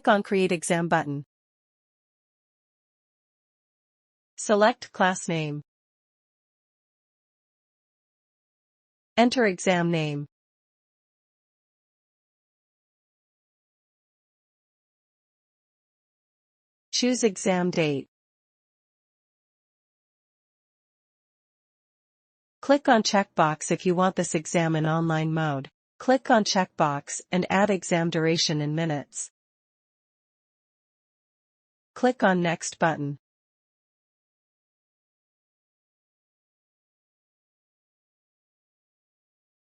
Click on Create Exam button. Select class name. Enter exam name. Choose exam date. Click on checkbox if you want this exam in online mode. Click on checkbox and add exam duration in minutes. Click on Next button.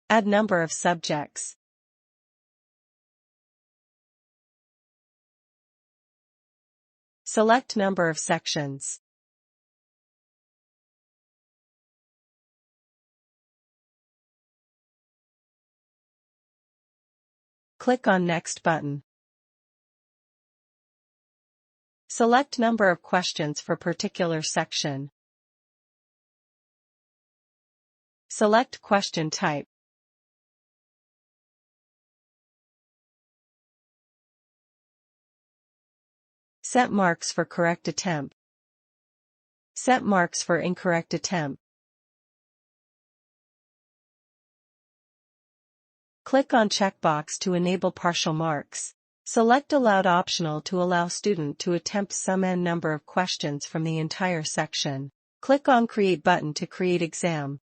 Add number of subjects. Select number of sections. Click on Next button. Select number of questions for particular section. Select question type. Set marks for correct attempt. Set marks for incorrect attempt. Click on checkbox to enable partial marks. Select Allowed optional to allow student to attempt some n number of questions from the entire section. Click on Create button to create exam.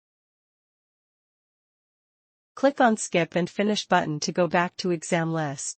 Click on Skip and Finish button to go back to exam list.